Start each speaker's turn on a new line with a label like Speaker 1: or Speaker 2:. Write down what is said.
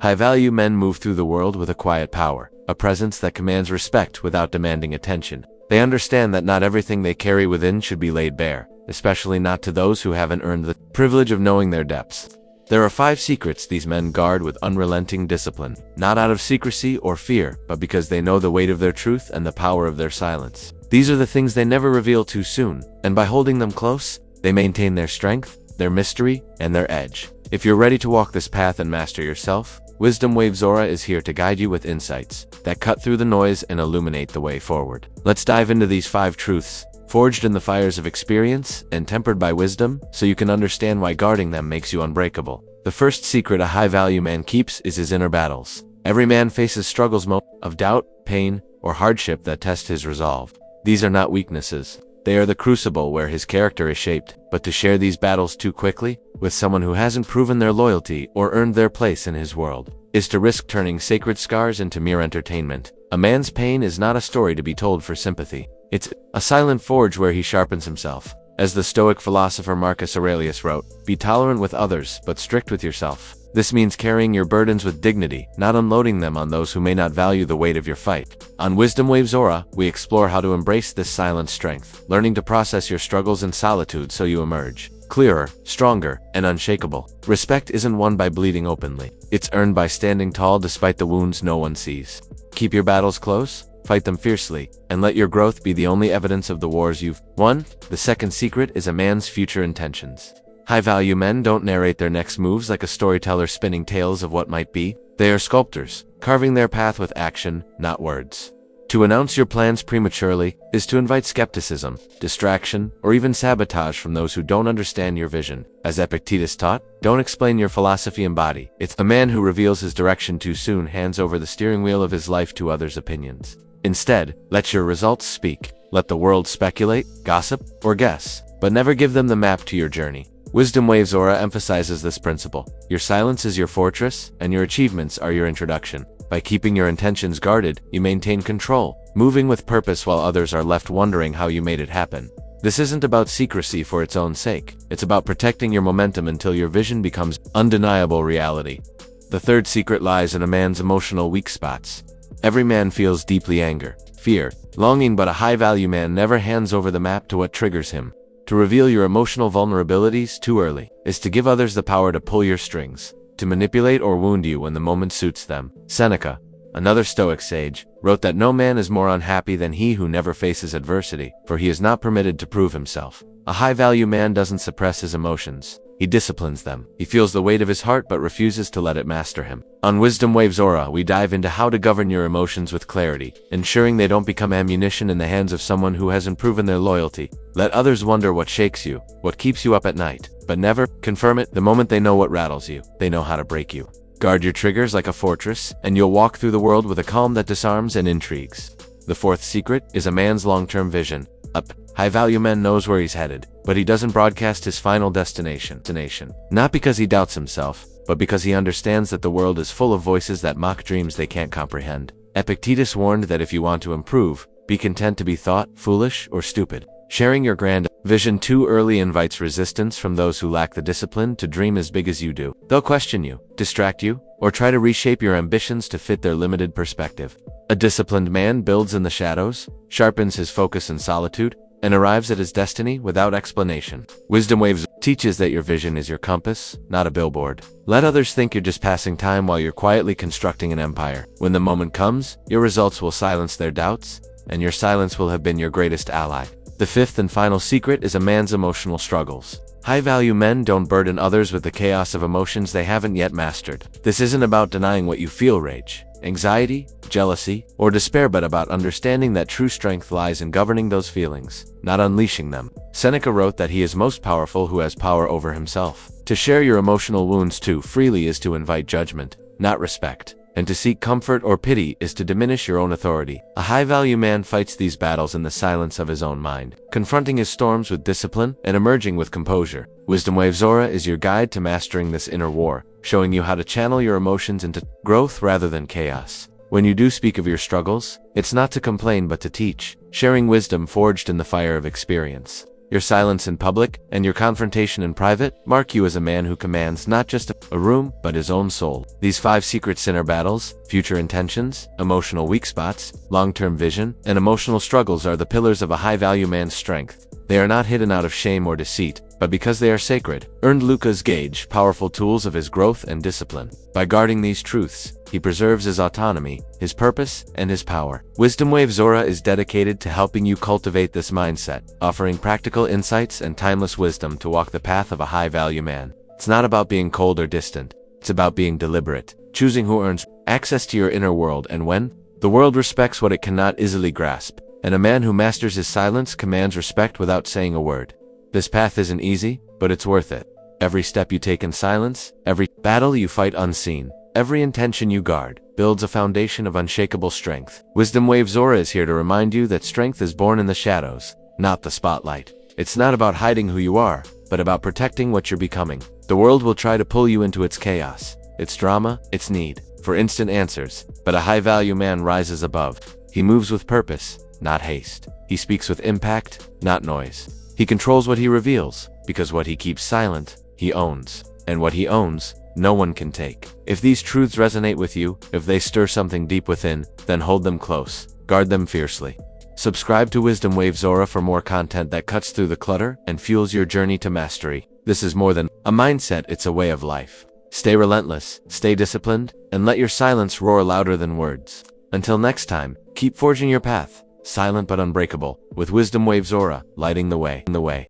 Speaker 1: High-value men move through the world with a quiet power, a presence that commands respect without demanding attention. They understand that not everything they carry within should be laid bare, especially not to those who haven't earned the privilege of knowing their depths. There are 5 secrets these men guard with unrelenting discipline, not out of secrecy or fear, but because they know the weight of their truth and the power of their silence. These are the things they never reveal too soon, and by holding them close, they maintain their strength, their mystery, and their edge. If you're ready to walk this path and master yourself, WisdomWavesAura is here to guide you with insights that cut through the noise and illuminate the way forward. Let's dive into these 5 truths, forged in the fires of experience and tempered by wisdom, so you can understand why guarding them makes you unbreakable. The first secret a high-value man keeps is his inner battles. Every man faces struggles of doubt, pain, or hardship that test his resolve. These are not weaknesses. They are the crucible where his character is shaped. But to share these battles too quickly, with someone who hasn't proven their loyalty or earned their place in his world, is to risk turning sacred scars into mere entertainment. A man's pain is not a story to be told for sympathy. It's a silent forge where he sharpens himself. As the Stoic philosopher Marcus Aurelius wrote, "Be tolerant with others, but strict with yourself." This means carrying your burdens with dignity, not unloading them on those who may not value the weight of your fight. On WisdomWavesAura, we explore how to embrace this silent strength, learning to process your struggles in solitude so you emerge clearer, stronger, and unshakable. Respect isn't won by bleeding openly. It's earned by standing tall despite the wounds no one sees. Keep your battles close, fight them fiercely, and let your growth be the only evidence of the wars you've won. The second secret is a man's future intentions. High-value men don't narrate their next moves like a storyteller spinning tales of what might be. They are sculptors, carving their path with action, not words. To announce your plans prematurely is to invite skepticism, distraction, or even sabotage from those who don't understand your vision. As Epictetus taught, don't explain your philosophy, embody. It's the man who reveals his direction too soon hands over the steering wheel of his life to others' opinions. Instead, let your results speak. Let the world speculate, gossip, or guess, but never give them the map to your journey. WisdomWavesAura emphasizes this principle. Your silence is your fortress, and your achievements are your introduction. By keeping your intentions guarded, you maintain control, moving with purpose while others are left wondering how you made it happen. This isn't about secrecy for its own sake. It's about protecting your momentum until your vision becomes undeniable reality. The third secret lies in a man's emotional weak spots. Every man feels deeply anger, fear, longing, but a high-value man never hands over the map to what triggers him. To reveal your emotional vulnerabilities too early is to give others the power to pull your strings, to manipulate or wound you when the moment suits them. Seneca, another Stoic sage, wrote that no man is more unhappy than he who never faces adversity, for he is not permitted to prove himself. A high-value man doesn't suppress his emotions. He disciplines them. He feels the weight of his heart but refuses to let it master him. On WisdomWavesAura, we dive into how to govern your emotions with clarity, ensuring they don't become ammunition in the hands of someone who hasn't proven their loyalty. Let others wonder what shakes you, what keeps you up at night, but never confirm it. The moment they know what rattles you, they know how to break you. Guard your triggers like a fortress, and you'll walk through the world with a calm that disarms and intrigues. The fourth secret is a man's long-term vision. A high-value man knows where he's headed, but he doesn't broadcast his final destination. Not because he doubts himself, but because he understands that the world is full of voices that mock dreams they can't comprehend. Epictetus warned that if you want to improve, be content to be thought foolish or stupid. Sharing your grand vision too early invites resistance from those who lack the discipline to dream as big as you do. They'll question you, distract you, or try to reshape your ambitions to fit their limited perspective. A disciplined man builds in the shadows, sharpens his focus in solitude, and arrives at his destiny without explanation. WisdomWaves teaches that your vision is your compass, not a billboard. Let others think you're just passing time while you're quietly constructing an empire. When the moment comes, your results will silence their doubts, and your silence will have been your greatest ally. The fifth and final secret is a man's emotional struggles. High-value men don't burden others with the chaos of emotions they haven't yet mastered. This isn't about denying what you feel: rage, anxiety, jealousy, or despair, but about understanding that true strength lies in governing those feelings, not unleashing them. Seneca wrote that he is most powerful who has power over himself. To share your emotional wounds too freely is to invite judgment, not respect. And to seek comfort or pity is to diminish your own authority. A high-value man fights these battles in the silence of his own mind, confronting his storms with discipline and emerging with composure. WisdomWavesAura is your guide to mastering this inner war, showing you how to channel your emotions into growth rather than chaos. When you do speak of your struggles, it's not to complain but to teach, sharing wisdom forged in the fire of experience. Your silence in public and your confrontation in private mark you as a man who commands not just a room, but his own soul. These 5 secret sinner battles, future intentions, emotional weak spots, long-term vision, and emotional struggles are the pillars of a high-value man's strength. They are not hidden out of shame or deceit, but because they are sacred, earned Lucas Gage powerful tools of his growth and discipline. By guarding these truths, he preserves his autonomy, his purpose, and his power. WisdomWavesAura is dedicated to helping you cultivate this mindset, offering practical insights and timeless wisdom to walk the path of a high-value man. It's not about being cold or distant. It's about being deliberate, choosing who earns access to your inner world and when. The world respects what it cannot easily grasp, and a man who masters his silence commands respect without saying a word. This path isn't easy, but it's worth it. Every step you take in silence, every battle you fight unseen, every intention you guard, builds a foundation of unshakable strength. WisdomWavesAura is here to remind you that strength is born in the shadows, not the spotlight. It's not about hiding who you are, but about protecting what you're becoming. The world will try to pull you into its chaos, its drama, its need for instant answers, but a high-value man rises above. He moves with purpose, not haste. He speaks with impact, not noise. He controls what he reveals, because what he keeps silent, he owns. And what he owns, no one can take. If these truths resonate with you, if they stir something deep within, then hold them close. Guard them fiercely. Subscribe to WisdomWavesAura for more content that cuts through the clutter and fuels your journey to mastery. This is more than a mindset, it's a way of life. Stay relentless, stay disciplined, and let your silence roar louder than words. Until next time, keep forging your path, silent but unbreakable, with WisdomWavesAura lighting the way.